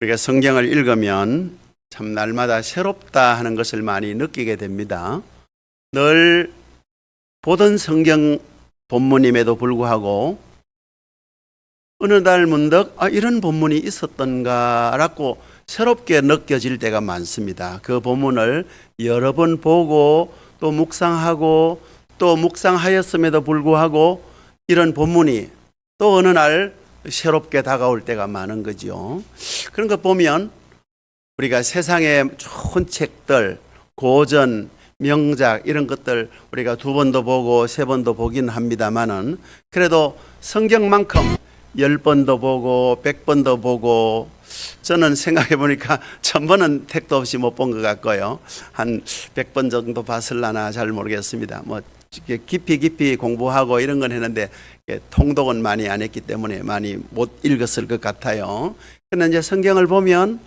우리가 성경을 읽으면 참 날마다 새롭다 하는 것을 많이 느끼게 됩니다. 늘 보던 성경 본문임에도 불구하고 어느 날 문득 이런 본문이 있었던가라고 새롭게 느껴질 때가 많습니다. 그 본문을 여러 번 보고 또 묵상하고 또 묵상하였음에도 불구하고 이런 본문이 또 어느 날 새롭게 다가올 때가 많은 거죠. 그런 거 보면 우리가 세상의 좋은 책들, 고전, 명작 이런 것들 우리가 2번도 보고 3번도 보긴 합니다만은 그래도 성경만큼 10번도 보고 100번도 보고 저는 생각해 보니까 1000번은 택도 없이 못 본 것 같고요. 한 100번 정도 봤을라나 잘 모르겠습니다. 뭐 깊이 공부하고 이런 건 했는데 통독은 많이 안 했기 때문에 많이 못 읽었을 것 같아요. 그런데 이제 성경을 보면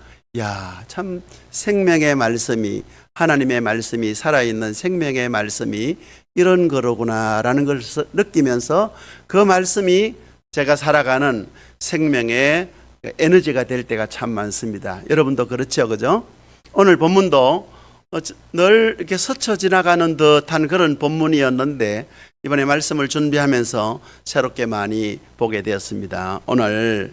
참 생명의 말씀이, 하나님의 말씀이 살아있는 생명의 말씀이 이런 거로구나라는 걸 느끼면서 그 말씀이 제가 살아가는 생명의 에너지가 될 때가 참 많습니다. 여러분도 그렇죠, 그죠? 오늘 본문도 늘 이렇게 스쳐 지나가는 듯한 그런 본문이었는데 이번에 말씀을 준비하면서 새롭게 많이 보게 되었습니다. 오늘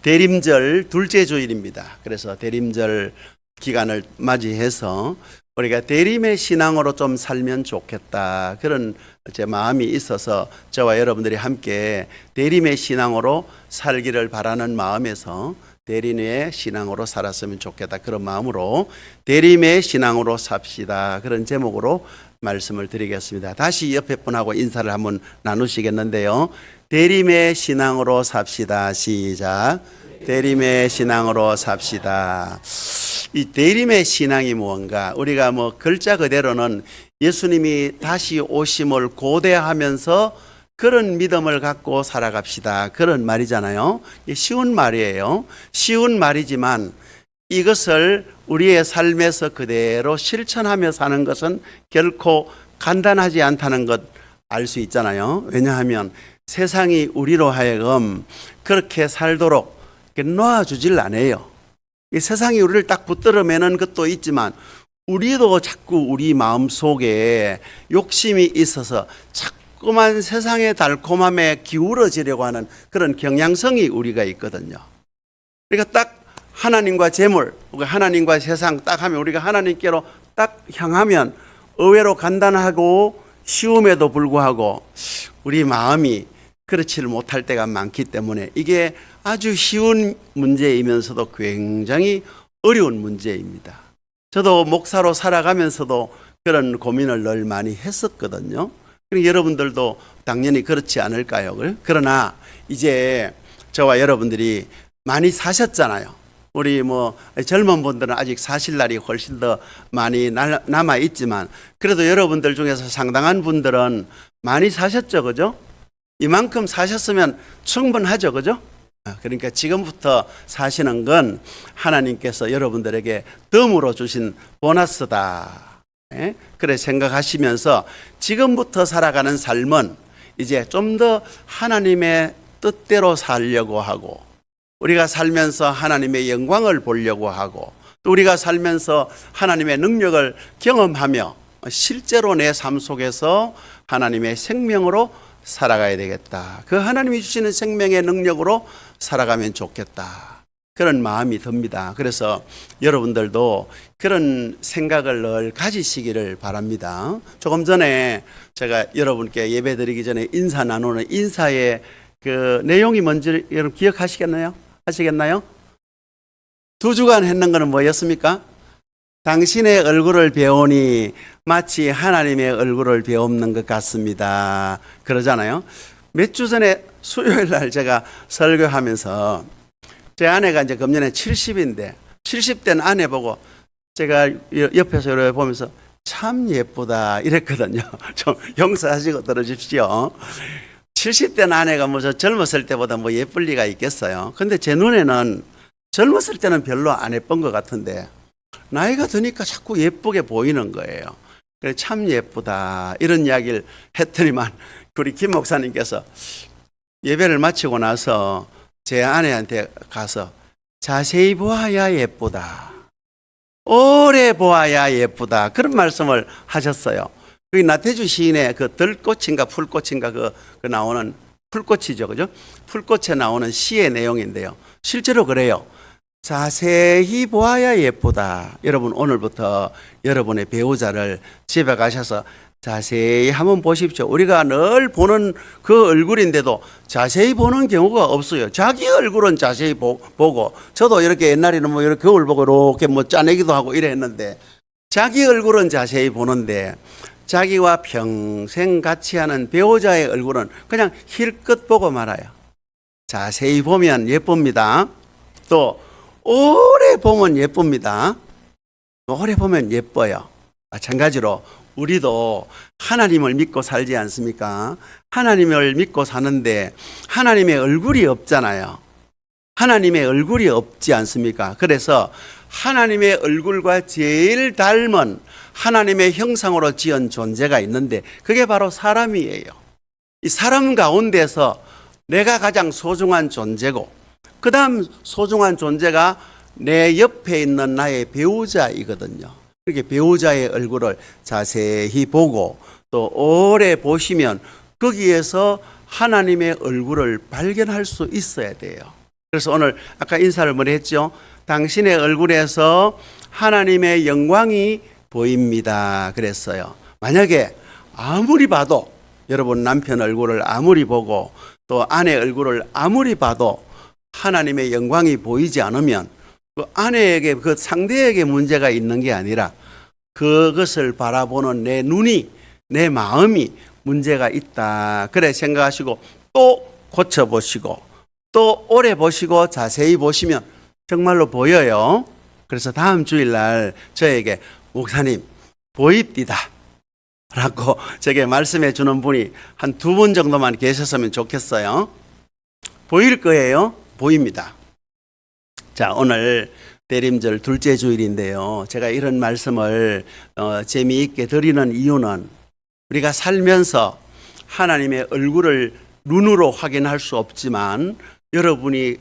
대림절 둘째 주일입니다. 그래서 대림절 기간을 맞이해서 우리가 대림의 신앙으로 좀 살면 좋겠다, 그런 제 마음이 있어서 저와 여러분들이 함께 대림의 신앙으로 살기를 바라는 마음에서 대림의 신앙으로 살았으면 좋겠다, 그런 마음으로 대림의 신앙으로 삽시다, 그런 제목으로 말씀을 드리겠습니다. 다시 옆에 분하고 인사를 한번 나누시겠는데요. 대림의 신앙으로 삽시다. 시작. 대림의 신앙으로 삽시다. 이 대림의 신앙이 무언가, 우리가 글자 그대로는 예수님이 다시 오심을 고대하면서 그런 믿음을 갖고 살아갑시다, 그런 말이잖아요. 쉬운 말이에요. 쉬운 말이지만 이것을 우리의 삶에서 그대로 실천하며 사는 것은 결코 간단하지 않다는 것 알 수 있잖아요. 왜냐하면 세상이 우리로 하여금 그렇게 살도록 놓아주질 않아요. 이 세상이 우리를 딱 붙들어 매는 것도 있지만 우리도 자꾸 우리 마음 속에 욕심이 있어서 자꾸만 세상의 달콤함에 기울어지려고 하는 그런 경향성이 우리가 있거든요. 그러니까 딱 하나님과 재물, 하나님과 세상 딱 하면 우리가 하나님께로 딱 향하면 의외로 간단하고 쉬움에도 불구하고 우리 마음이 그렇지를 못할 때가 많기 때문에 이게 아주 쉬운 문제이면서도 굉장히 어려운 문제입니다. 저도 목사로 살아가면서도 그런 고민을 늘 많이 했었거든요. 그리고 여러분들도 당연히 그렇지 않을까요? 그러나 이제 저와 여러분들이 많이 사셨잖아요. 우리 젊은 분들은 아직 사실 날이 훨씬 더 많이 남아 있지만 그래도 여러분들 중에서 상당한 분들은 많이 사셨죠, 그죠? 이만큼 사셨으면 충분하죠, 그죠? 그러니까 지금부터 사시는 건 하나님께서 여러분들에게 덤으로 주신 보너스다. 그래 생각하시면서 지금부터 살아가는 삶은 이제 좀 더 하나님의 뜻대로 살려고 하고, 우리가 살면서 하나님의 영광을 보려고 하고, 또 우리가 살면서 하나님의 능력을 경험하며 실제로 내 삶 속에서 하나님의 생명으로 살아가야 되겠다. 그 하나님이 주시는 생명의 능력으로 살아가면 좋겠다, 그런 마음이 듭니다. 그래서 여러분들도 그런 생각을 늘 가지시기를 바랍니다. 조금 전에 제가 여러분께 예배 드리기 전에 인사 나누는 인사의 그 내용이 뭔지 여러분 기억하시겠나요? 하시겠나요? 2주간 했는 거는 뭐였습니까? 당신의 얼굴을 배우니 마치 하나님의 얼굴을 배우는 것 같습니다, 그러잖아요. 몇 주 전에 수요일 날 제가 설교하면서 제 아내가 이제 금년에 70인데 70된 아내 보고 제가 옆에서 이렇게 보면서 참 예쁘다 이랬거든요. 좀 용서하시고 들어주십시오. 70된 아내가 젊었을 때보다 예쁠 리가 있겠어요. 근데 제 눈에는 젊었을 때는 별로 안 예쁜 것 같은데 나이가 드니까 자꾸 예쁘게 보이는 거예요. 그래서 참 예쁘다 이런 이야기를 했더니만 우리 김 목사님께서 예배를 마치고 나서 제 아내한테 가서 자세히 보아야 예쁘다. 오래 보아야 예쁘다. 그런 말씀을 하셨어요. 그 나태주 시인의 그 들꽃인가 풀꽃인가 그 나오는 풀꽃이죠. 그죠? 풀꽃에 나오는 시의 내용인데요. 실제로 그래요. 자세히 보아야 예쁘다. 여러분 오늘부터 여러분의 배우자를 집에 가셔서 자세히 한번 보십시오. 우리가 늘 보는 그 얼굴인데도 자세히 보는 경우가 없어요. 자기 얼굴은 자세히 보고, 저도 이렇게 옛날에는 뭐 이렇게 거울 보고 이렇게 뭐 짜내기도 하고 이랬는데, 자기 얼굴은 자세히 보는데 자기와 평생 같이 하는 배우자의 얼굴은 그냥 힐끗 보고 말아요. 자세히 보면 예쁩니다. 또 오래 보면 예쁩니다. 오래 보면 예뻐요. 마찬가지로 우리도 하나님을 믿고 살지 않습니까? 하나님을 믿고 사는데 하나님의 얼굴이 없잖아요. 하나님의 얼굴이 없지 않습니까? 그래서 하나님의 얼굴과 제일 닮은 하나님의 형상으로 지은 존재가 있는데 그게 바로 사람이에요. 이 사람 가운데서 내가 가장 소중한 존재고, 그 다음 소중한 존재가 내 옆에 있는 나의 배우자이거든요. 이렇게 배우자의 얼굴을 자세히 보고 또 오래 보시면 거기에서 하나님의 얼굴을 발견할 수 있어야 돼요. 그래서 오늘 아까 인사를 뭐라 했죠? 당신의 얼굴에서 하나님의 영광이 보입니다. 그랬어요. 만약에 아무리 봐도, 여러분 남편 얼굴을 아무리 보고 또 아내 얼굴을 아무리 봐도 하나님의 영광이 보이지 않으면 그 아내에게, 그 상대에게 문제가 있는 게 아니라 그것을 바라보는 내 눈이, 내 마음이 문제가 있다. 그래 생각하시고 또 고쳐보시고 또 오래 보시고 자세히 보시면 정말로 보여요. 그래서 다음 주일날 저에게 목사님 보입디다 라고 제게 말씀해 주는 분이 한 2분 정도만 계셨으면 좋겠어요. 보일 거예요. 보입니다. 자, 오늘 대림절 둘째 주일인데요. 제가 이런 말씀을 재미있게 드리는 이유는 우리가 살면서 하나님의 얼굴을 눈으로 확인할 수 없지만 여러분이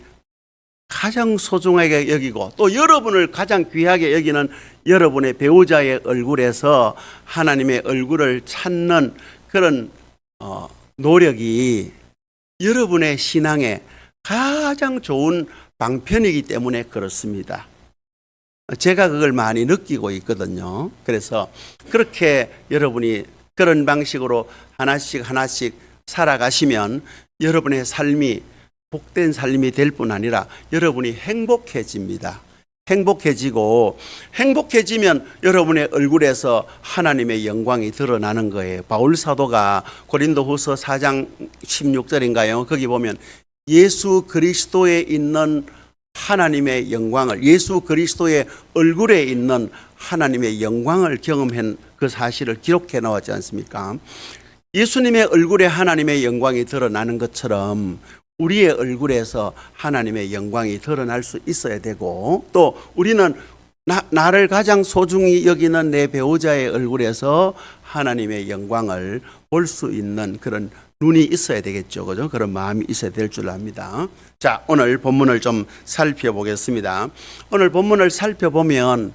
가장 소중하게 여기고 또 여러분을 가장 귀하게 여기는 여러분의 배우자의 얼굴에서 하나님의 얼굴을 찾는 그런 노력이 여러분의 신앙에 가장 좋은 방편이기 때문에 그렇습니다. 제가 그걸 많이 느끼고 있거든요. 그래서 그렇게 여러분이 그런 방식으로 하나씩 하나씩 살아가시면 여러분의 삶이 복된 삶이 될 뿐 아니라 여러분이 행복해집니다. 행복해지고 행복해지면 여러분의 얼굴에서 하나님의 영광이 드러나는 거예요. 바울 사도가 고린도후서 4장 16절인가요? 거기 보면 예수 그리스도에 있는 하나님의 영광을, 예수 그리스도의 얼굴에 있는 하나님의 영광을 경험한 그 사실을 기록해 나왔지 않습니까? 예수님의 얼굴에 하나님의 영광이 드러나는 것처럼 우리의 얼굴에서 하나님의 영광이 드러날 수 있어야 되고, 또 우리는 나를 가장 소중히 여기는 내 배우자의 얼굴에서 하나님의 영광을 볼 수 있는 그런 눈이 있어야 되겠죠. 그죠? 그런 마음이 있어야 될 줄 압니다. 자, 오늘 본문을 좀 살펴보겠습니다. 오늘 본문을 살펴보면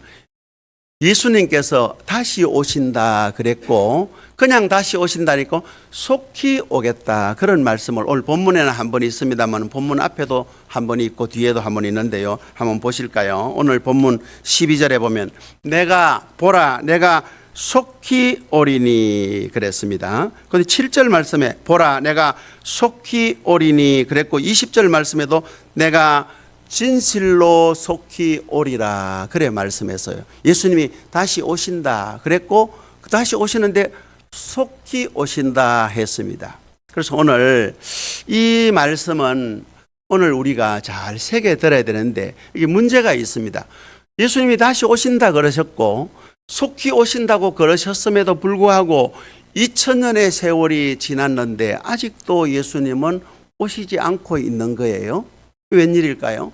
예수님께서 다시 오신다 그랬고, 그냥 다시 오신다니까 속히 오겠다 그런 말씀을 오늘 본문에는 한 번 있습니다만 본문 앞에도 한 번 있고 뒤에도 한 번 있는데요. 한번 보실까요? 오늘 본문 12절에 보면 내가 보라 내가 속히 오리니 그랬습니다. 그런데 7절 말씀에 보라 내가 속히 오리니 그랬고 20절 말씀에도 내가 진실로 속히 오리라 그래 말씀했어요. 예수님이 다시 오신다 그랬고 다시 오시는데 속히 오신다 했습니다. 그래서 오늘 이 말씀은 오늘 우리가 잘 새겨 들어야 되는데 이게 문제가 있습니다. 예수님이 다시 오신다 그러셨고 속히 오신다고 그러셨음에도 불구하고 2000년의 세월이 지났는데 아직도 예수님은 오시지 않고 있는 거예요. 웬일일까요?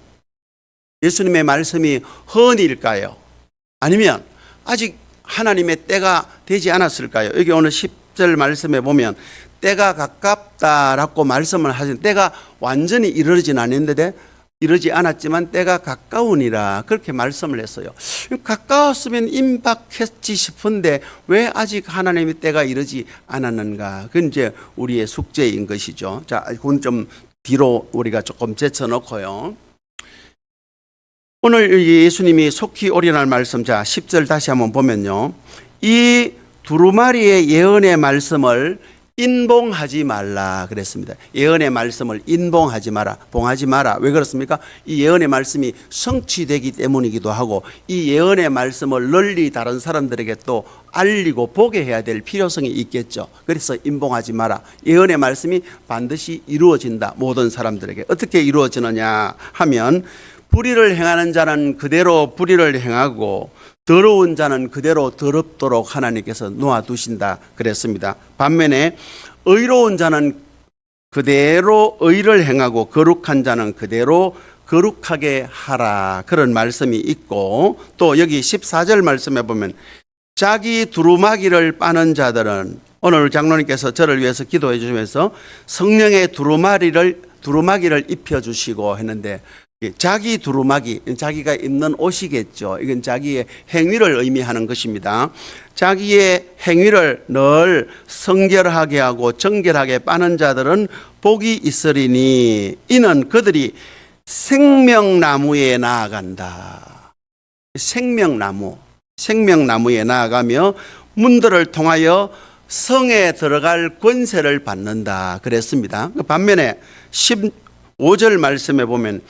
예수님의 말씀이 허언일까요? 아니면 아직 하나님의 때가 되지 않았을까요? 여기 오늘 10절 말씀에 보면 때가 가깝다라고 말씀을 하신, 때가 완전히 이르러진 않았는데 이르지 않았지만 때가 가까우니라 그렇게 말씀을 했어요. 가까웠으면 임박했지 싶은데 왜 아직 하나님의 때가 이르지 않았는가? 그건 이제 우리의 숙제인 것이죠. 자, 그건 좀 뒤로 우리가 조금 제쳐놓고요. 오늘 예수님이 속히 오리날 말씀, 자 10절 다시 한번 보면요, 이 두루마리의 예언의 말씀을 인봉하지 말라 그랬습니다. 예언의 말씀을 인봉하지 마라, 봉하지 마라. 왜 그렇습니까? 이 예언의 말씀이 성취되기 때문이기도 하고 이 예언의 말씀을 널리 다른 사람들에게 또 알리고 보게 해야 될 필요성이 있겠죠. 그래서 인봉하지 마라. 예언의 말씀이 반드시 이루어진다. 모든 사람들에게. 어떻게 이루어지느냐 하면 불의를 행하는 자는 그대로 불의를 행하고 더러운 자는 그대로 더럽도록 하나님께서 놓아두신다 그랬습니다. 반면에 의로운 자는 그대로 의를 행하고 거룩한 자는 그대로 거룩하게 하라 그런 말씀이 있고, 또 여기 14절 말씀에 보면 자기 두루마기를 빠는 자들은, 오늘 장로님께서 저를 위해서 기도해 주시면서 성령의 두루마기를 입혀주시고 했는데, 자기 두루마기, 자기가 입는 옷이겠죠. 이건 자기의 행위를 의미하는 것입니다. 자기의 행위를 늘 성결하게 하고 정결하게 빠는 자들은 복이 있으리니 이는 그들이 생명나무에 나아간다. 생명나무에 나아가며 문들을 통하여 성에 들어갈 권세를 받는다 그랬습니다. 반면에 15절 말씀에 보면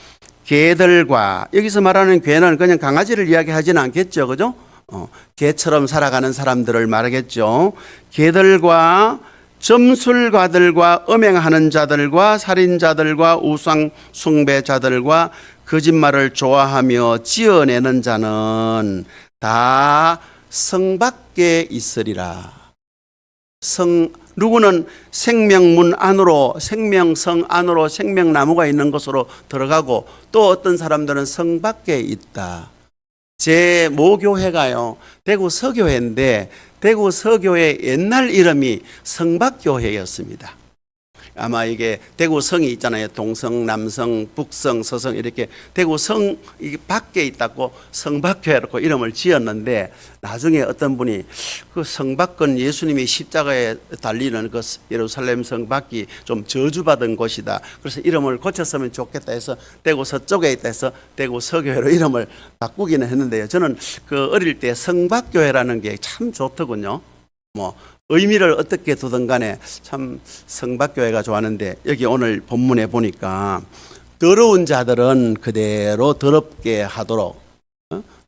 개들과, 여기서 말하는 개는 그냥 강아지를 이야기하지는 않겠죠, 그죠? 개처럼 살아가는 사람들을 말하겠죠. 개들과 점술가들과 음행하는 자들과 살인자들과 우상 숭배자들과 거짓말을 좋아하며 지어내는 자는 다 성 밖에 있으리라. 누구는 생명문 안으로, 생명성 안으로 생명나무가 있는 곳으로 들어가고, 또 어떤 사람들은 성 밖에 있다. 제 모교회가요, 대구 서교회인데 대구 서교회 옛날 이름이 성박교회였습니다. 아마 이게 대구 성이 있잖아요. 동성, 남성, 북성, 서성 이렇게 대구 성 이게 밖에 있다고 성박교회라고 이름을 지었는데, 나중에 어떤 분이 그 성박은 예수님이 십자가에 달리는 그 예루살렘 성 밖이 좀 저주받은 곳이다. 그래서 이름을 고쳤으면 좋겠다 해서 대구 서쪽에 있다 해서 대구 서교회로 이름을 바꾸기는 했는데요. 저는 그 어릴 때 성박교회라는 게 참 좋더군요. 의미를 어떻게 두든 간에 참 성박교회가 좋았는데, 여기 오늘 본문에 보니까 더러운 자들은 그대로 더럽게 하도록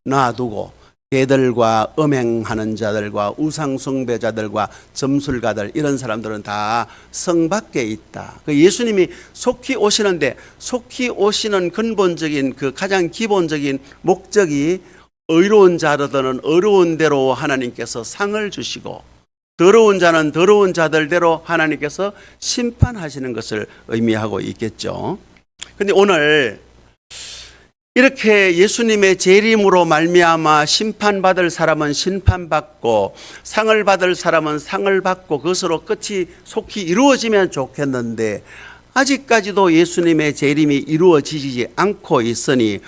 놔두고, 개들과 음행하는 자들과 우상숭배자들과 점술가들, 이런 사람들은 다 성 밖에 있다. 예수님이 속히 오시는데, 속히 오시는 근본적인 그 가장 기본적인 목적이 의로운 자들은 의로운 대로 하나님께서 상을 주시고, 더러운 자는 더러운 자들대로 하나님께서 심판하시는 것을 의미하고 있겠죠. 그런데 오늘 이렇게 예수님의 재림으로 말미암아 심판받을 사람은 심판받고 상을 받을 사람은 상을 받고 그것으로 끝이 속히 이루어지면 좋겠는데, 아직까지도 예수님의 재림이 이루어지지 않고 있으니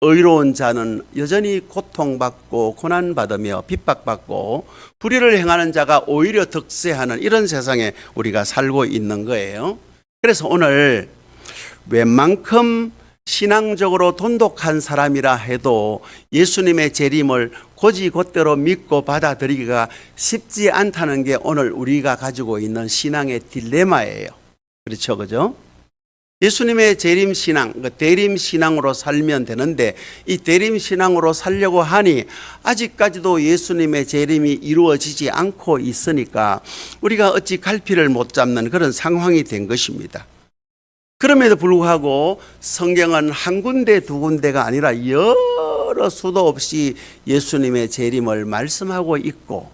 의로운 자는 여전히 고통받고 고난받으며 핍박받고 불의를 행하는 자가 오히려 득세하는 이런 세상에 우리가 살고 있는 거예요. 그래서 오늘 웬만큼 신앙적으로 돈독한 사람이라 해도 예수님의 재림을 곧이곧대로 믿고 받아들이기가 쉽지 않다는 게 오늘 우리가 가지고 있는 신앙의 딜레마예요. 그렇죠, 그죠? 예수님의 재림 신앙, 대림 신앙으로 살면 되는데, 이 대림 신앙으로 살려고 하니 아직까지도 예수님의 재림이 이루어지지 않고 있으니까 우리가 어찌 갈피를 못 잡는 그런 상황이 된 것입니다. 그럼에도 불구하고 성경은 한 군데 두 군데가 아니라 여러 수도 없이 예수님의 재림을 말씀하고 있고,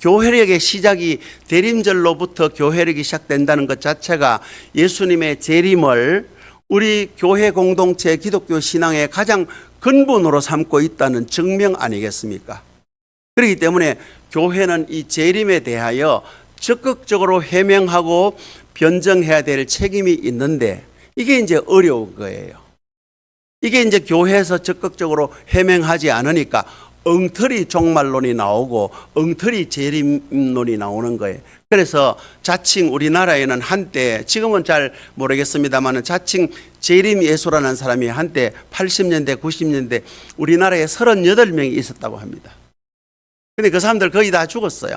교회력의 시작이 대림절로부터 교회력이 시작된다는 것 자체가 예수님의 재림을 우리 교회 공동체 기독교 신앙의 가장 근본으로 삼고 있다는 증명 아니겠습니까? 그렇기 때문에 교회는 이 재림에 대하여 적극적으로 해명하고 변정해야 될 책임이 있는데, 이게 이제 어려운 거예요. 이게 이제 교회에서 적극적으로 해명하지 않으니까 엉터리 종말론이 나오고 엉터리 재림론이 나오는 거예요. 그래서 자칭 우리나라에는 한때, 지금은 잘 모르겠습니다만 자칭 재림 예수라는 사람이 한때 80년대 90년대 우리나라에 38명이 있었다고 합니다. 근데 그 사람들 거의 다 죽었어요.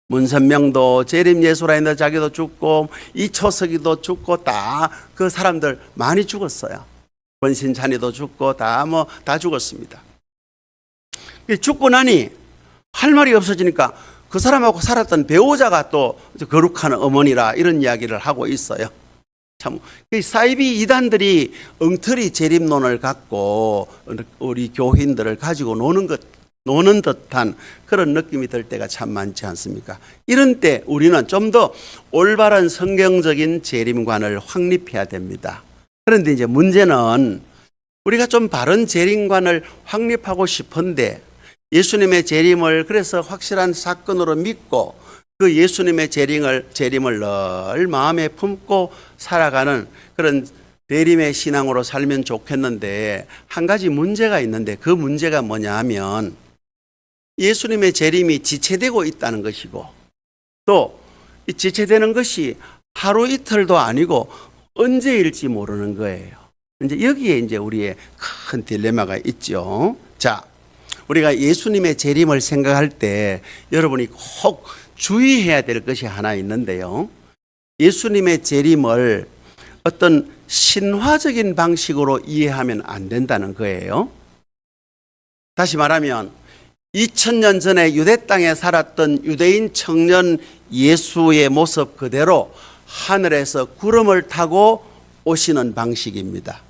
문선명도 재림 예수라 했는데 자기도 죽고, 이초석이도 죽고, 다 그 사람들 많이 죽었어요. 권신찬이도 죽고, 다 죽었습니다. 죽고 나니 할 말이 없어지니까 그 사람하고 살았던 배우자가 또 거룩한 어머니라 이런 이야기를 하고 있어요. 참, 사이비 이단들이 엉터리 재림론을 갖고 우리 교인들을 가지고 노는 듯한 그런 느낌이 들 때가 참 많지 않습니까? 이런 때 우리는 좀 더 올바른 성경적인 재림관을 확립해야 됩니다. 그런데 이제 문제는 우리가 좀 바른 재림관을 확립하고 싶은데 예수님의 재림을 그래서 확실한 사건으로 믿고 그 예수님의 재림을 늘 마음에 품고 살아가는 그런 대림의 신앙으로 살면 좋겠는데, 한 가지 문제가 있는데 그 문제가 뭐냐 하면 예수님의 재림이 지체되고 있다는 것이고, 또 이 지체되는 것이 하루 이틀도 아니고 언제일지 모르는 거예요. 이제 여기에 이제 우리의 큰 딜레마가 있죠. 자, 우리가 예수님의 재림을 생각할 때 여러분이 꼭 주의해야 될 것이 하나 있는데요. 예수님의 재림을 어떤 신화적인 방식으로 이해하면 안 된다는 거예요. 다시 말하면 2000년 전에 유대 땅에 살았던 유대인 청년 예수의 모습 그대로 하늘에서 구름을 타고 오시는 방식입니다.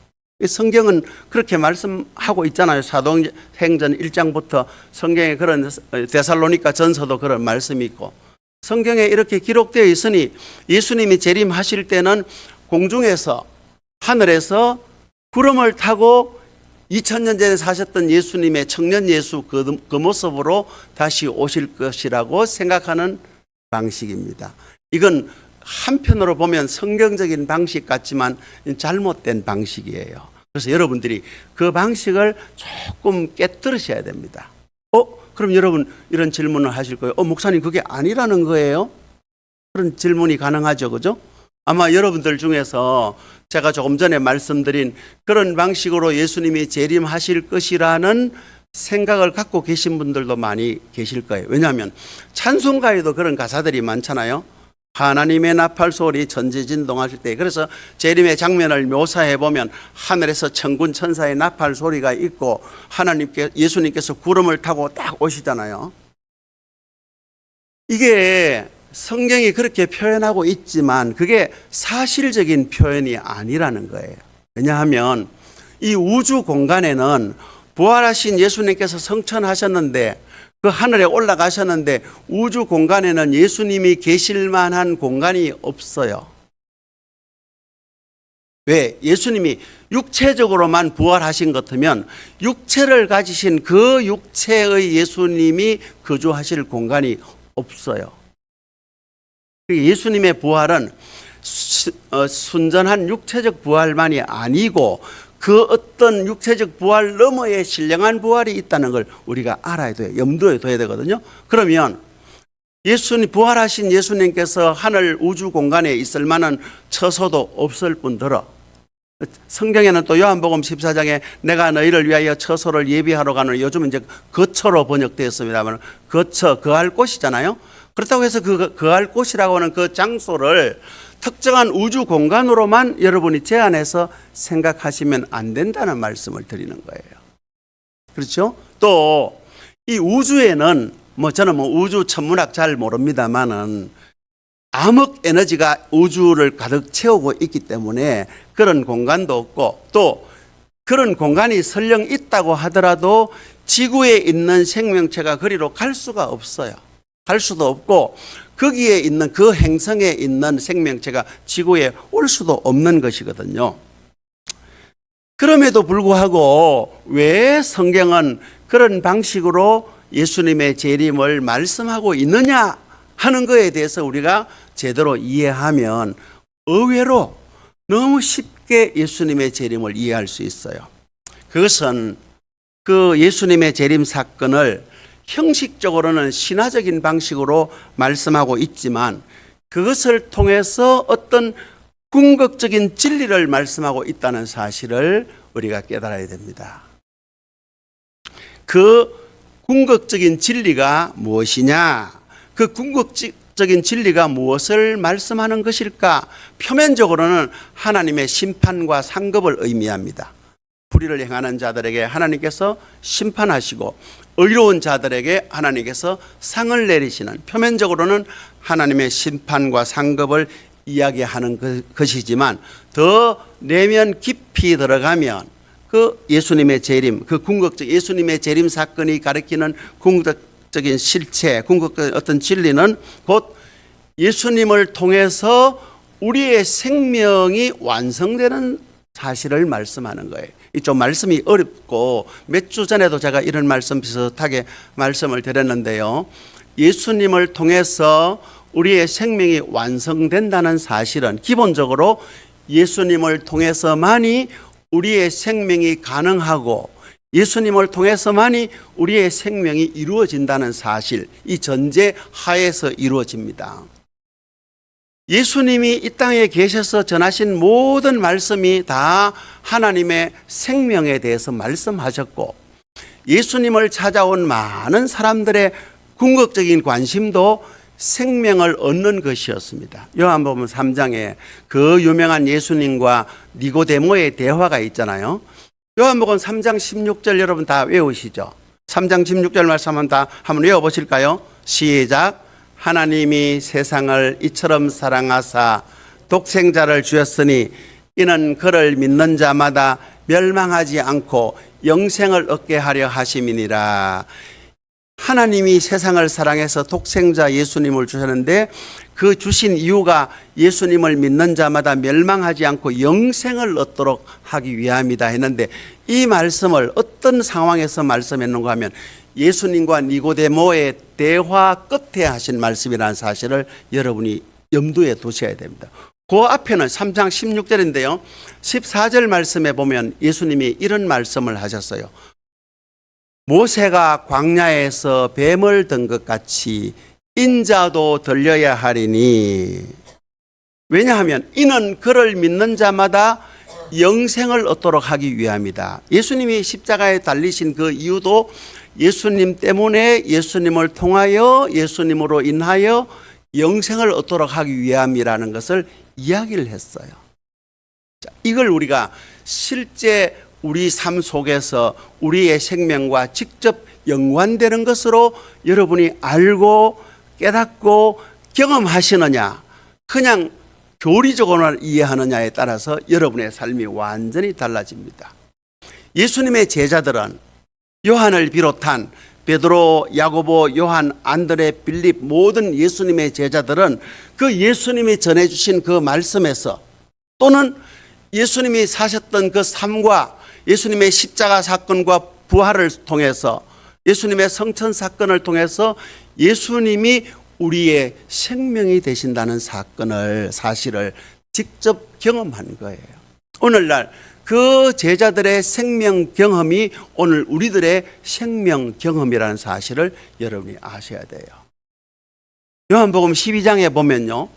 성경은 그렇게 말씀하고 있잖아요. 사도행전 1장부터 성경에 그런, 데살로니가 전서도 그런 말씀이 있고, 성경에 이렇게 기록되어 있으니 예수님이 재림하실 때는 공중에서, 하늘에서 구름을 타고 2000년 전에 사셨던 예수님의 청년 예수 그 모습으로 다시 오실 것이라고 생각하는 방식입니다. 이건 한편으로 보면 성경적인 방식 같지만 잘못된 방식이에요. 그래서 여러분들이 그 방식을 조금 깨뜨리셔야 됩니다. 그럼 여러분 이런 질문을 하실 거예요. 목사님 그게 아니라는 거예요? 그런 질문이 가능하죠. 그죠? 아마 여러분들 중에서 제가 조금 전에 말씀드린 그런 방식으로 예수님이 재림하실 것이라는 생각을 갖고 계신 분들도 많이 계실 거예요. 왜냐하면 찬송가에도 그런 가사들이 많잖아요. 하나님의 나팔 소리 전지진동하실 때, 그래서 재림의 장면을 묘사해 보면 하늘에서 천군 천사의 나팔 소리가 있고 예수님께서 구름을 타고 딱 오시잖아요. 이게 성경이 그렇게 표현하고 있지만 그게 사실적인 표현이 아니라는 거예요. 왜냐하면 이 우주 공간에는 부활하신 예수님께서 성천하셨는데, 그 하늘에 올라가셨는데 우주 공간에는 예수님이 계실 만한 공간이 없어요. 왜? 예수님이 육체적으로만 부활하신 것 같으면 육체를 가지신 그 육체의 예수님이 거주하실 공간이 없어요. 예수님의 부활은 순전한 육체적 부활만이 아니고 그 어떤 육체적 부활 너머에 신령한 부활이 있다는 걸 우리가 알아야 돼요. 염두에 둬야 되거든요. 그러면 부활하신 예수님께서 하늘 우주 공간에 있을 만한 처소도 없을 뿐더러 성경에는 또 요한복음 14장에 내가 너희를 위하여 처소를 예비하러 가는, 요즘은 이제 거처로 번역되었습니다만 거할 곳이잖아요. 그렇다고 해서 그 거할 곳이라고 하는 그 장소를 특정한 우주 공간으로만 여러분이 제한해서 생각하시면 안 된다는 말씀을 드리는 거예요. 그렇죠? 또 이 우주에는 저는 우주 천문학 잘 모릅니다만은 암흑 에너지가 우주를 가득 채우고 있기 때문에 그런 공간도 없고, 또 그런 공간이 설령 있다고 하더라도 지구에 있는 생명체가 그리로 갈 수가 없어요. 갈 수도 없고 거기에 있는 그 행성에 있는 생명체가 지구에 올 수도 없는 것이거든요. 그럼에도 불구하고 왜 성경은 그런 방식으로 예수님의 재림을 말씀하고 있느냐 하는 것에 대해서 우리가 제대로 이해하면 의외로 너무 쉽게 쉽게 예수님의 재림을 이해할 수 있어요. 그것은 그 예수님의 재림 사건을 형식적으로는 신화적인 방식으로 말씀하고 있지만 그것을 통해서 어떤 궁극적인 진리를 말씀하고 있다는 사실을 우리가 깨달아야 됩니다. 그 궁극적인 진리가 무엇이냐? 그 궁극적인 진리가 무엇을 말씀하는 것일까? 표면적으로는 하나님의 심판과 상급을 의미합니다. 불의를 행하는 자들에게 하나님께서 심판하시고 의로운 자들에게 하나님께서 상을 내리시는, 표면적으로는 하나님의 심판과 상급을 이야기하는 것이지만 더 내면 깊이 들어가면 그 예수님의 재림, 그 궁극적 예수님의 재림 사건이 가리키는 궁극적인 실체, 궁극적인 어떤 진리는 곧 예수님을 통해서 우리의 생명이 완성되는 사실을 말씀하는 거예요. 좀 말씀이 어렵고 몇 주 전에도 제가 이런 말씀 비슷하게 말씀을 드렸는데요. 예수님을 통해서 우리의 생명이 완성된다는 사실은 기본적으로 예수님을 통해서만이 우리의 생명이 가능하고 예수님을 통해서만이 우리의 생명이 이루어진다는 사실, 이 전제 하에서 이루어집니다. 예수님이 이 땅에 계셔서 전하신 모든 말씀이 다 하나님의 생명에 대해서 말씀하셨고 예수님을 찾아온 많은 사람들의 궁극적인 관심도 생명을 얻는 것이었습니다. 요한복음 3장에 그 유명한 예수님과 니고데모의 대화가 있잖아요. 요한복음 3장 16절 여러분 다 외우시죠? 3장 16절 말씀 한번 외워보실까요? 시작. 하나님이 세상을 이처럼 사랑하사 독생자를 주었으니 이는 그를 믿는 자마다 멸망하지 않고 영생을 얻게 하려 하심이니라. 하나님이 세상을 사랑해서 독생자 예수님을 주셨는데 그 주신 이유가 예수님을 믿는 자마다 멸망하지 않고 영생을 얻도록 하기 위함이다 했는데 이 말씀을 어떤 상황에서 말씀했는가 하면 예수님과 니고데모의 대화 끝에 하신 말씀이라는 사실을 여러분이 염두에 두셔야 됩니다. 그 앞에는 3장 16절인데요. 14절 말씀에 보면 예수님이 이런 말씀을 하셨어요. 모세가 광야에서 뱀을 든 것 같이 인자도 들려야 하리니 왜냐하면 이는 그를 믿는 자마다 영생을 얻도록 하기 위함이다. 예수님이 십자가에 달리신 그 이유도 예수님 때문에 예수님을 통하여 예수님으로 인하여 영생을 얻도록 하기 위함이라는 것을 이야기를 했어요. 자, 이걸 우리가 실제 우리 삶 속에서 우리의 생명과 직접 연관되는 것으로 여러분이 알고 깨닫고 경험하시느냐 그냥 교리적으로만 이해하느냐에 따라서 여러분의 삶이 완전히 달라집니다. 예수님의 제자들은 요한을 비롯한 베드로, 야고보, 요한, 안드레, 빌립 모든 예수님의 제자들은 그 예수님이 전해주신 그 말씀에서 또는 예수님이 사셨던 그 삶과 예수님의 십자가 사건과 부활을 통해서 예수님의 성천 사건을 통해서 예수님이 우리의 생명이 되신다는 사실을 직접 경험한 거예요. 오늘날 그 제자들의 생명 경험이 오늘 우리들의 생명 경험이라는 사실을 여러분이 아셔야 돼요. 요한복음 12장에 보면요.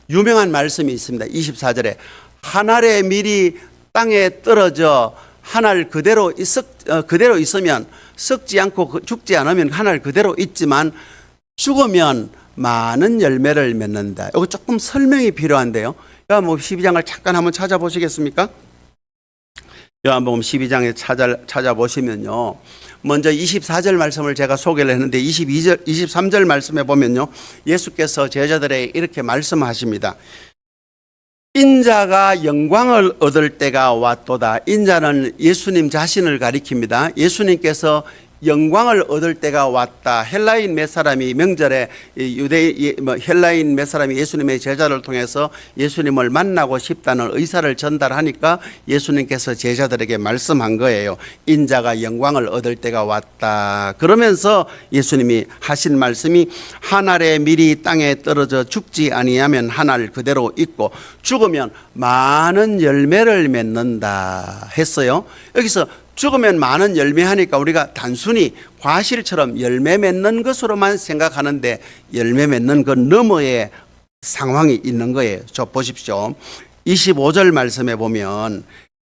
유명한 말씀이 있습니다. 24절에 한 알의 밀이 땅에 떨어져 한 알 그대로 있으면 썩지 않고 죽지 않으면 한 알 그대로 있지만 죽으면 많은 열매를 맺는다. 이거 조금 설명이 필요한데요. 요한복음 12장을 잠깐 한번 찾아보시겠습니까? 요한복음 12장에 찾아보시면요. 먼저 24절 말씀을 제가 소개를 했는데 23절 말씀에 보면요. 예수께서 제자들에게 이렇게 말씀하십니다. 인자가 영광을 얻을 때가 왔도다. 인자는 예수님 자신을 가리킵니다. 예수님께서 영광을 얻을 때가 왔다. 헬라인 몇 사람이 명절에 헬라인 몇 사람이 예수님의 제자를 통해서 예수님을 만나고 싶다는 의사를 전달하니까 예수님께서 제자들에게 말씀한 거예요. 인자가 영광을 얻을 때가 왔다. 그러면서 예수님이 하신 말씀이 한 알의 밀이 땅에 떨어져 죽지 아니하면 한 알 그대로 있고 죽으면 많은 열매를 맺는다 했어요. 여기서 죽으면 많은 열매 하니까 우리가 단순히 과실처럼 열매 맺는 것으로만 생각하는데 열매 맺는 그 너머의 상황이 있는 거예요. 저 보십시오. 25절 말씀에 보면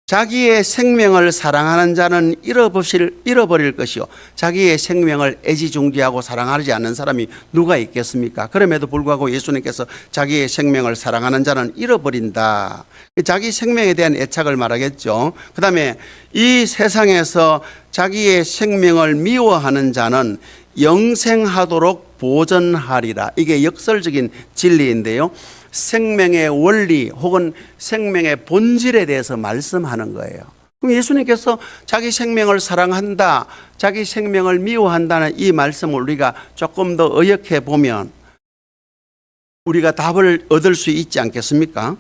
자기의 생명을 사랑하는 자는 잃어버릴 것이요 자기의 생명을 애지중지하고 사랑하지 않는 사람이 누가 있겠습니까? 그럼에도 불구하고 예수님께서 자기의 생명을 사랑하는 자는 잃어버린다. 자기 생명에 대한 애착을 말하겠죠. 그 다음에 이 세상에서 자기의 생명을 미워하는 자는 영생하도록 보전하리라. 이게 역설적인 진리인데요. 생명의 원리 혹은 생명의 본질에 대해서 말씀하는 거예요. 그럼 예수님께서 자기 생명을 사랑한다, 자기 생명을 미워한다는 이 말씀을 우리가 조금 더 의역해 보면 우리가 답을 얻을 수 있지 않겠습니까?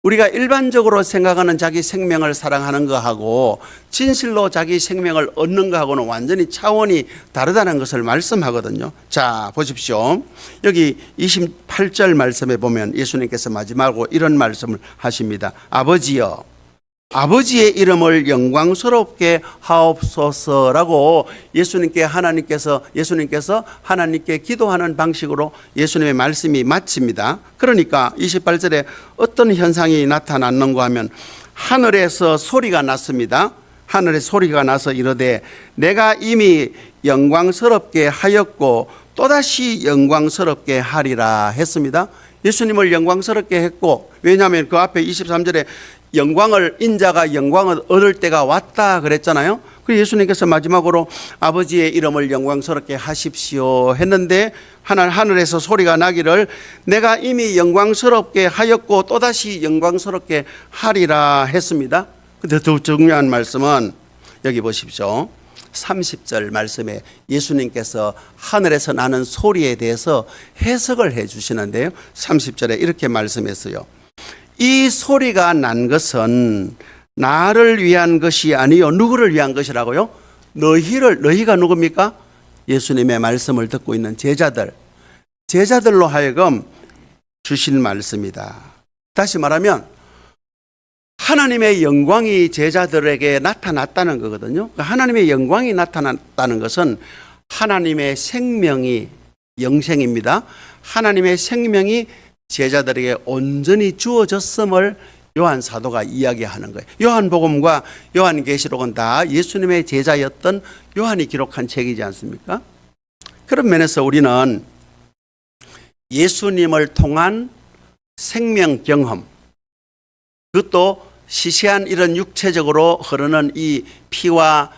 우리가 일반적으로 생각하는 자기 생명을 사랑하는 거하고 진실로 자기 생명을 얻는 거하고는 완전히 차원이 다르다는 것을 말씀하거든요. 자, 보십시오. 여기 28절 말씀에 보면 예수님께서 마지막으로 이런 말씀을 하십니다. 아버지여, 아버지의 이름을 영광스럽게 하옵소서라고 예수님께서 하나님께 기도하는 방식으로 예수님의 말씀이 마칩니다. 그러니까 28절에 어떤 현상이 나타났는가 하면 하늘에서 소리가 났습니다. 하늘에 소리가 나서 이르되 내가 이미 영광스럽게 하였고 또다시 영광스럽게 하리라 했습니다. 예수님을 영광스럽게 했고, 왜냐하면 그 앞에 23절에 인자가 영광을 얻을 때가 왔다 그랬잖아요. 그래서 예수님께서 마지막으로 아버지의 이름을 영광스럽게 하십시오 했는데 하늘에서 소리가 나기를 내가 이미 영광스럽게 하였고 또다시 영광스럽게 하리라 했습니다. 근데 더 중요한 말씀은 여기 보십시오. 30절 말씀에 예수님께서 하늘에서 나는 소리에 대해서 해석을 해 주시는데요. 30절에 이렇게 말씀했어요. 이 소리가 난 것은 나를 위한 것이 아니요. 누구를 위한 것이라고요? 너희가 누굽니까? 예수님의 말씀을 듣고 있는 제자들로 하여금 주신 말씀이다. 다시 말하면 하나님의 영광이 제자들에게 나타났다는 거거든요. 하나님의 영광이 나타났다는 것은 하나님의 생명이 영생입니다. 하나님의 생명이 제자들에게 온전히 주어졌음을 요한 사도가 이야기하는 거예요. 요한복음과 요한계시록은 다 예수님의 제자였던 요한이 기록한 책이지 않습니까? 그런 면에서 우리는 예수님을 통한 생명 경험, 그것도 시시한 이런 육체적으로 흐르는 이 피와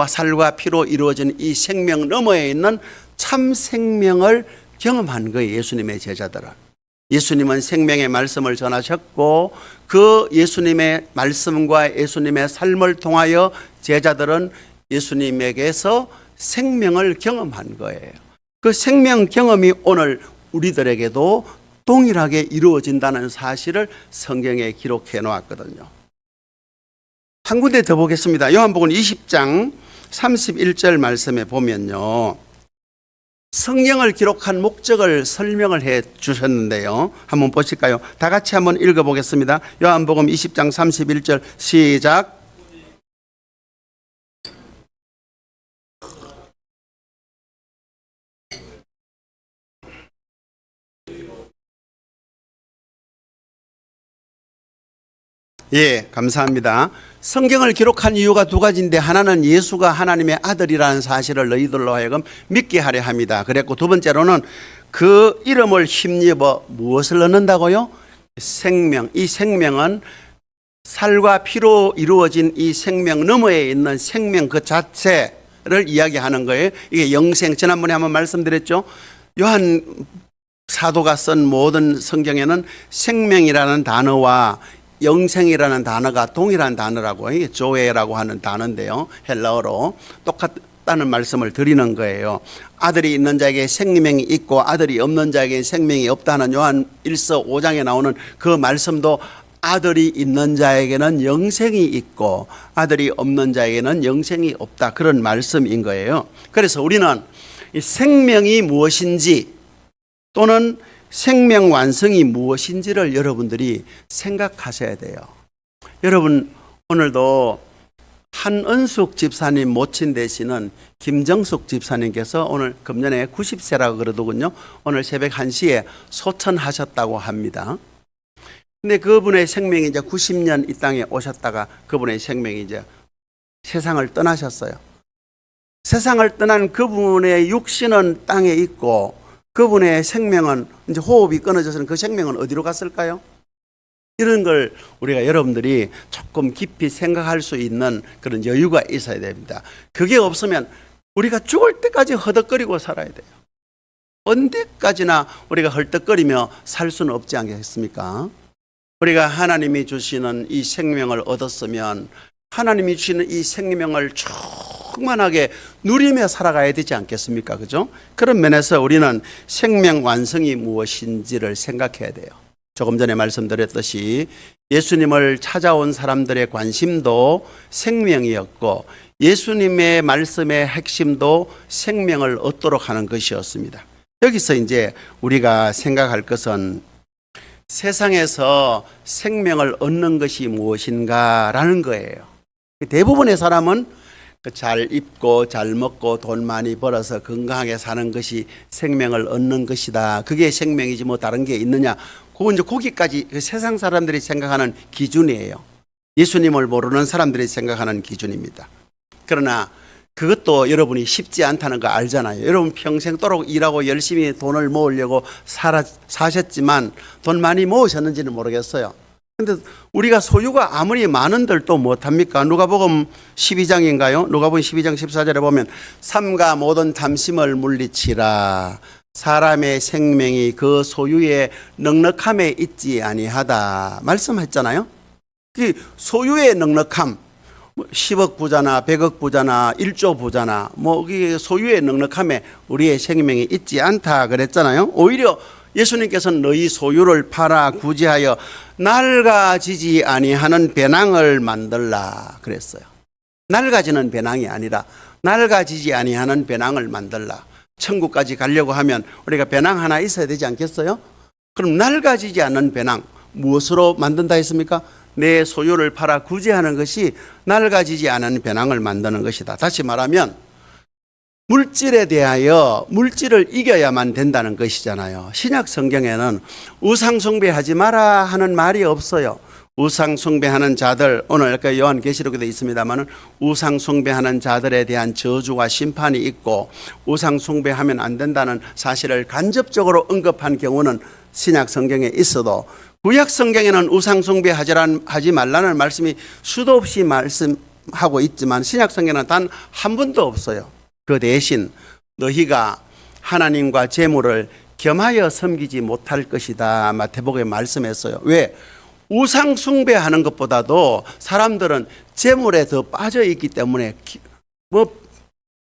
살과 피로 이루어진 이 생명 너머에 있는 참 생명을 경험한 거예요. 예수님의 제자들은. 예수님은 생명의 말씀을 전하셨고 그 예수님의 말씀과 예수님의 삶을 통하여 제자들은 예수님에게서 생명을 경험한 거예요. 그 생명 경험이 오늘 우리들에게도 동일하게 이루어진다는 사실을 성경에 기록해 놓았거든요. 한 군데 더 보겠습니다. 요한복음 20장 31절 말씀에 보면요. 성경을 기록한 목적을 설명을 해 주셨는데요. 한번 보실까요? 다 같이 한번 읽어보겠습니다. 요한복음 20장 31절 시작. 예, 감사합니다. 성경을 기록한 이유가 두 가지인데 하나는 예수가 하나님의 아들이라는 사실을 너희들로 하여금 믿게 하려 합니다. 그랬고 두 번째로는 그 이름을 힘입어 무엇을 넣는다고요? 생명. 이 생명은 살과 피로 이루어진 이 생명 너머에 있는 생명 그 자체를 이야기하는 거예요. 이게 영생. 지난번에 한번 말씀드렸죠. 요한 사도가 쓴 모든 성경에는 생명이라는 단어와 영생이라는 단어가 동일한 단어라고, 이게 조에라고 하는 단어인데요. 헬라어로 똑같다는 말씀을 드리는 거예요. 아들이 있는 자에게 생명이 있고 아들이 없는 자에게 생명이 없다는 요한 1서 5장에 나오는 그 말씀도 아들이 있는 자에게는 영생이 있고 아들이 없는 자에게는 영생이 없다, 그런 말씀인 거예요. 그래서 우리는 이 생명이 무엇인지 또는 생명 완성이 무엇인지를 여러분들이 생각하셔야 돼요. 여러분, 오늘도 한은숙 집사님 모친 되시는 김정숙 집사님께서 오늘 금년에 90세라고 그러더군요. 오늘 새벽 1시에 소천하셨다고 합니다. 근데 그분의 생명이 이제 90년 이 땅에 오셨다가 그분의 생명이 이제 세상을 떠나셨어요. 세상을 떠난 그분의 육신은 땅에 있고 그분의 생명은 이제 호흡이 끊어져서는 그 생명은 어디로 갔을까요? 이런 걸 우리가 여러분들이 조금 깊이 생각할 수 있는 그런 여유가 있어야 됩니다. 그게 없으면 우리가 죽을 때까지 허덕거리고 살아야 돼요. 언제까지나 우리가 헐떡거리며 살 수는 없지 않겠습니까? 우리가 하나님이 주시는 이 생명을 얻었으면 하나님이 주시는 이 생명을 충만하게 누리며 살아가야 되지 않겠습니까? 그죠? 그런 면에서 우리는 생명 완성이 무엇인지를 생각해야 돼요. 조금 전에 말씀드렸듯이 예수님을 찾아온 사람들의 관심도 생명이었고 예수님의 말씀의 핵심도 생명을 얻도록 하는 것이었습니다. 여기서 이제 우리가 생각할 것은 세상에서 생명을 얻는 것이 무엇인가라는 거예요. 대부분의 사람은 잘 입고 잘 먹고 돈 많이 벌어서 건강하게 사는 것이 생명을 얻는 것이다. 그게 생명이지 뭐 다른 게 있느냐. 그건 이제 거기까지 세상 사람들이 생각하는 기준이에요. 예수님을 모르는 사람들이 생각하는 기준입니다. 그러나 그것도 여러분이 쉽지 않다는 거 알잖아요. 여러분 평생도록 일하고 열심히 돈을 모으려고 사셨지만 돈 많이 모으셨는지는 모르겠어요. 근데 우리가 소유가 아무리 많은들 또 못합니까? 누가복음 12장인가요? 누가복음 12장 14절에 보면 삼가 모든 탐심을 물리치라. 사람의 생명이 그 소유의 넉넉함에 있지 아니하다 말씀했잖아요. 그 소유의 넉넉함, 10억 부자나 100억 부자나 1조 부자나 뭐 소유의 넉넉함에 우리의 생명이 있지 않다 그랬잖아요. 오히려 예수님께서는 너희 소유를 팔아 구제하여 낡아지지 아니하는 배낭을 만들라 그랬어요. 낡아지는 배낭이 아니라 낡아지지 아니하는 배낭을 만들라. 천국까지 가려고 하면 우리가 배낭 하나 있어야 되지 않겠어요? 그럼 낡아지지 않는 배낭 무엇으로 만든다 했습니까? 내 소유를 팔아 구제하는 것이 낡아지지 않은 배낭을 만드는 것이다. 다시 말하면 물질에 대하여 물질을 이겨야만 된다는 것이잖아요. 신약 성경에는 우상 숭배하지 마라 하는 말이 없어요. 우상 숭배하는 자들, 오늘 요한계시록에도 있습니다만 우상 숭배하는 자들에 대한 저주와 심판이 있고 우상 숭배하면 안 된다는 사실을 간접적으로 언급한 경우는 신약 성경에 있어도 구약 성경에는 우상 숭배하지 말라는 말씀이 수도 없이 말씀하고 있지만 신약 성경에는 단 한 번도 없어요. 그 대신 너희가 하나님과 재물을 겸하여 섬기지 못할 것이다 마태복음에 말씀했어요. 왜? 우상 숭배하는 것보다도 사람들은 재물에 더 빠져 있기 때문에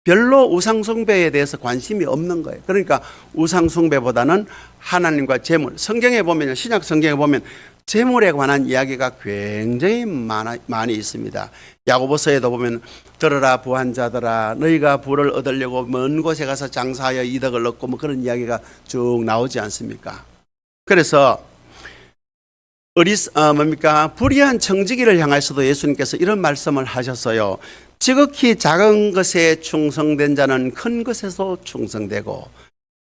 별로 우상 숭배에 대해서 관심이 없는 거예요. 그러니까 우상 숭배보다는 하나님과 재물, 성경에 보면 신약 성경에 보면 재물에 관한 이야기가 굉장히 많이 있습니다. 야고보서에도 보면 들으라 부한 자들아 너희가 부를 얻으려고 먼 곳에 가서 장사하여 이득을 얻고 뭐 그런 이야기가 쭉 나오지 않습니까? 그래서 불의한 청지기를 향해서도 예수님께서 이런 말씀을 하셨어요. 지극히 작은 것에 충성된 자는 큰 것에도 충성되고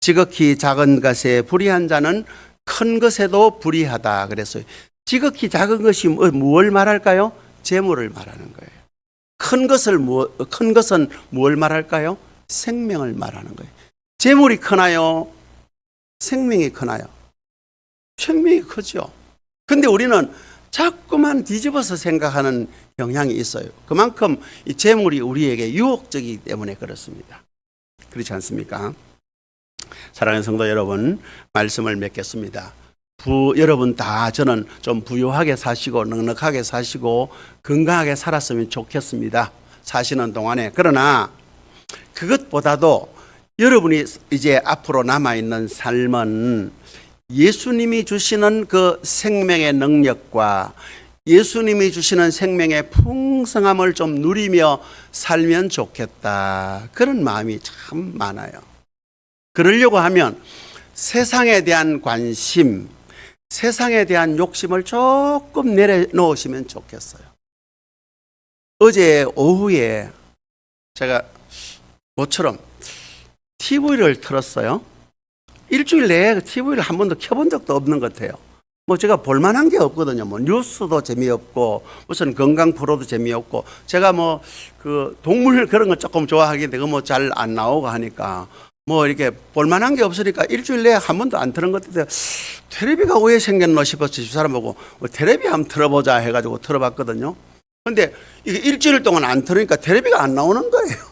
지극히 작은 것에 불의한 자는 큰 것에도 불의하다 그랬어요. 지극히 작은 것이 무엇을 말할까요? 재물을 말하는 거예요. 큰 것은 무엇을 말할까요? 생명을 말하는 거예요. 재물이 크나요? 생명이 크나요? 생명이 크죠. 근데 우리는 자꾸만 뒤집어서 생각하는 경향이 있어요. 그만큼 이 재물이 우리에게 유혹적이기 때문에 그렇습니다. 그렇지 않습니까? 사랑하는 성도 여러분, 말씀을 맺겠습니다. 여러분 다 저는 좀 부유하게 사시고 넉넉하게 사시고 건강하게 살았으면 좋겠습니다. 사시는 동안에. 그러나 그것보다도 여러분이 이제 앞으로 남아있는 삶은 예수님이 주시는 그 생명의 능력과 예수님이 주시는 생명의 풍성함을 좀 누리며 살면 좋겠다. 그런 마음이 참 많아요. 그러려고 하면 세상에 대한 관심, 세상에 대한 욕심을 조금 내려놓으시면 좋겠어요. 어제 오후에 제가 모처럼 TV를 틀었어요. 일주일 내에 TV를 한 번도 켜본 적도 없는 것 같아요. 뭐 제가 볼만한 게 없거든요. 뭐 뉴스도 재미없고 무슨 건강 프로도 재미없고 제가 뭐 그 동물 그런 거 조금 좋아하긴 되고 뭐 잘 안 나오고 하니까 뭐 이렇게 볼만한 게 없으니까 일주일 내에 한 번도 안 틀은 것 같아요. 텔레비가 왜 생겼나 싶어서 집사람 보고 뭐 텔레비 한번 틀어보자 해가지고 틀어봤거든요. 근데 이게 일주일 동안 안 틀으니까 텔레비가 안 나오는 거예요.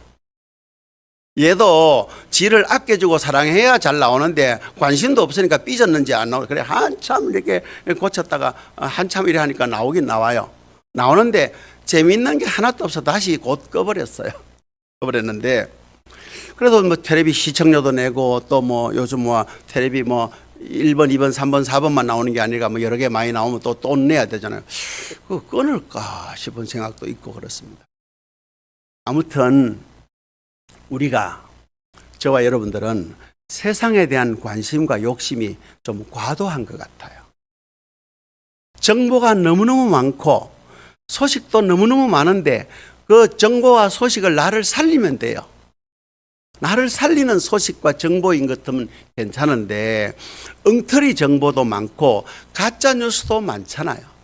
얘도 지를 아껴주고 사랑해야 잘 나오는데 관심도 없으니까 삐졌는지 안 나오고 그래 한참 이렇게 고쳤다가 한참 이래 하니까 나오긴 나와요. 나오는데 재미있는 게 하나도 없어 다시 곧 꺼버렸어요. 꺼버렸는데 그래도 뭐 텔레비 시청료도 내고 또 뭐 요즘 뭐 텔레비 뭐 1번, 2번, 3번, 4번만 나오는 게 아니라 뭐 여러 개 많이 나오면 또 돈 내야 되잖아요. 그거 끊을까 싶은 생각도 있고 그렇습니다. 아무튼 우리가 저와 여러분들은 세상에 대한 관심과 욕심이 좀 과도한 것 같아요. 정보가 너무너무 많고 소식도 너무너무 많은데 그 정보와 소식을 나를 살리면 돼요. 나를 살리는 소식과 정보인 것 같으면 괜찮은데 엉터리 정보도 많고 가짜 뉴스도 많잖아요.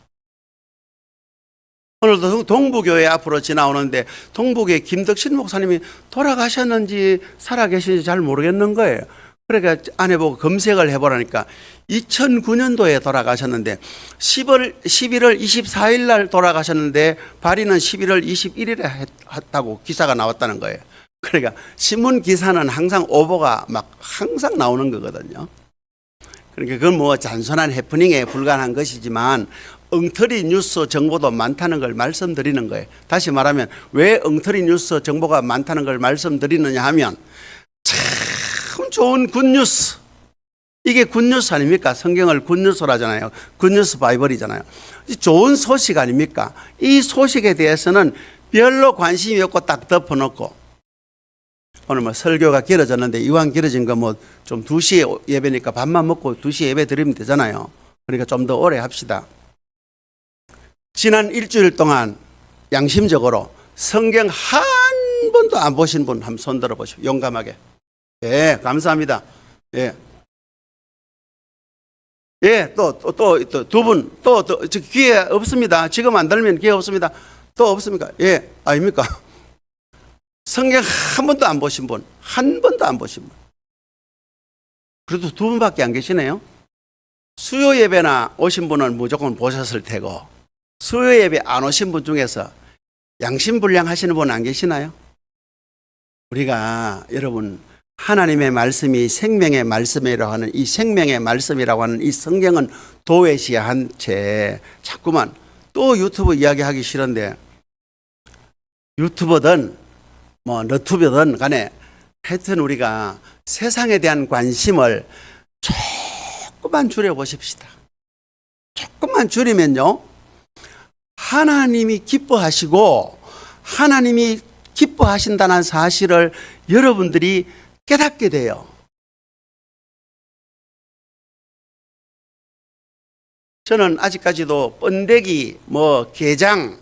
오늘도 동부교회 앞으로 지나오는데 동부교회 김덕신 목사님이 돌아가셨는지 살아계신지 잘 모르겠는 거예요. 그러니까 아내 보고 검색을 해보라니까 2009년도에 돌아가셨는데 11월 24일 날 돌아가셨는데 발인은 11월 21일에 했다고 기사가 나왔다는 거예요. 그러니까 신문 기사는 항상 오보가 막 항상 나오는 거거든요. 그러니까 그건 뭐 단순한 해프닝에 불과한 것이지만 엉터리 뉴스 정보도 많다는 걸 말씀드리는 거예요. 다시 말하면 왜 엉터리 뉴스 정보가 많다는 걸 말씀드리느냐 하면 참 좋은 굿뉴스, 이게 굿뉴스 아닙니까? 성경을 굿뉴스로 하잖아요. 굿뉴스 바이블이잖아요. 좋은 소식 아닙니까? 이 소식에 대해서는 별로 관심이 없고 딱 덮어놓고 오늘 뭐 설교가 길어졌는데 이왕 길어진 거 뭐 좀 2시에 예배니까 밥만 먹고 2시에 예배 드리면 되잖아요. 그러니까 좀 더 오래 합시다. 지난 일주일 동안 양심적으로 성경 한 번도 안 보신 분 한번 손 들어보시오. 용감하게. 예, 감사합니다. 예. 예, 또 두 분, 기회 없습니다. 지금 안 들면 기회 없습니다. 또 없습니까? 예, 아닙니까? 성경 한 번도 안 보신 분, 한 번도 안 보신 분. 그래도 2분밖에 안 계시네요. 수요 예배나 오신 분은 무조건 보셨을 테고, 수요 예배 안 오신 분 중에서 양심불량 하시는 분 안 계시나요? 우리가 여러분 하나님의 말씀이 생명의 말씀이라고 하는 이 생명의 말씀이라고 하는 이 성경은 도외시한 채 자꾸만 또 유튜브 이야기하기 싫은데 유튜버든 뭐 너튜브든 간에 하여튼 우리가 세상에 대한 관심을 조금만 줄여보십시다. 조금만 줄이면요 하나님이 기뻐하시고 하나님이 기뻐하신다는 사실을 여러분들이 깨닫게 돼요. 저는 아직까지도 번데기, 뭐 게장,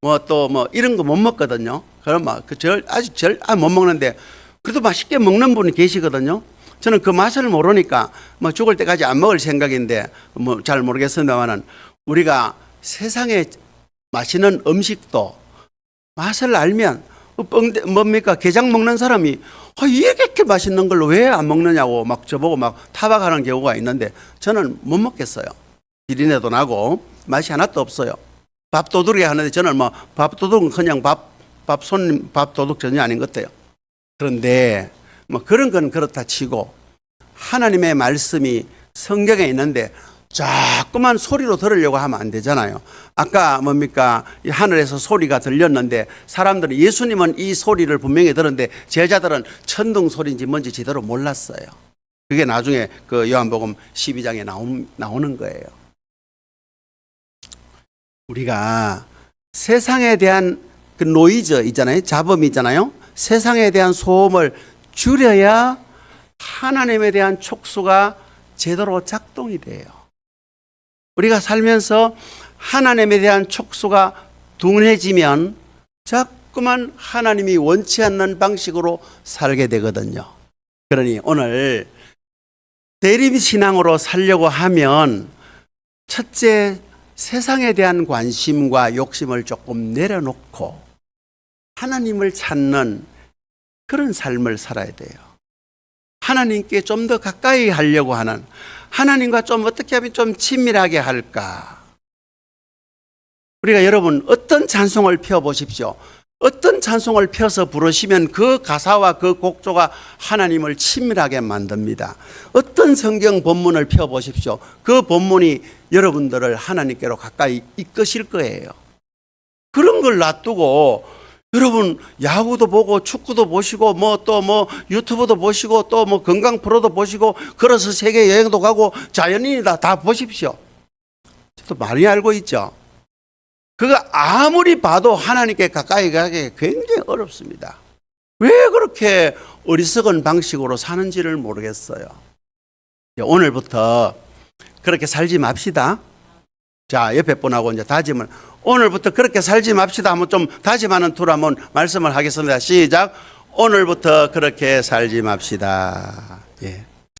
뭐 또 뭐 이런 거 못 먹거든요. 그럼 막 아직 못 먹는데 그래도 맛있게 먹는 분이 계시거든요. 저는 그 맛을 모르니까 뭐 죽을 때까지 안 먹을 생각인데 뭐 잘 모르겠습니다만은 우리가 세상에 맛있는 음식도 맛을 알면 뭡니까 게장 먹는 사람이 이렇게 맛있는 걸 왜 안 먹느냐고 막 저보고 막 타박하는 경우가 있는데 저는 못 먹겠어요. 비린내도 나고 맛이 하나도 없어요. 밥도둑이 하는데 저는 뭐 밥도둑은 그냥 밥도둑 전혀 아닌 것 같아요. 그런데 뭐 그런 건 그렇다 치고 하나님의 말씀이 성경에 있는데 자꾸만 소리로 들으려고 하면 안 되잖아요. 아까 뭡니까? 이 하늘에서 소리가 들렸는데 사람들은 예수님은 이 소리를 분명히 들었는데 제자들은 천둥 소리인지 뭔지 제대로 몰랐어요. 그게 나중에 그 요한복음 12장에 나오는 거예요. 우리가 세상에 대한 그 노이즈 있잖아요. 잡음 있잖아요. 세상에 대한 소음을 줄여야 하나님에 대한 촉수가 제대로 작동이 돼요. 우리가 살면서 하나님에 대한 촉수가 둔해지면 자꾸만 하나님이 원치 않는 방식으로 살게 되거든요. 그러니 오늘 대림신앙으로 살려고 하면 첫째, 세상에 대한 관심과 욕심을 조금 내려놓고 하나님을 찾는 그런 삶을 살아야 돼요. 하나님께 좀 더 가까이 하려고 하는, 하나님과 좀 어떻게 하면 좀 친밀하게 할까? 우리가 여러분 어떤 찬송을 펴보십시오. 어떤 찬송을 펴서 부르시면 그 가사와 그 곡조가 하나님을 친밀하게 만듭니다. 어떤 성경 본문을 펴보십시오. 그 본문이 여러분들을 하나님께로 가까이 이끄실 거예요. 그런 걸 놔두고 여러분 야구도 보고 축구도 보시고 또 유튜브도 보시고 또 건강 프로도 보시고 걸어서 세계 여행도 가고 자연인이다 다 보십시오. 저도 많이 알고 있죠. 그거 아무리 봐도 하나님께 가까이 가기 굉장히 어렵습니다. 왜 그렇게 어리석은 방식으로 사는지를 모르겠어요. 오늘부터 그렇게 살지 맙시다. 자, 옆에 분하고 이제 다짐을, 오늘부터 그렇게 살지 맙시다 하면 좀 다짐하는 투로 한번 말씀을 하겠습니다. 시작. 오늘부터 그렇게 살지 맙시다. 예.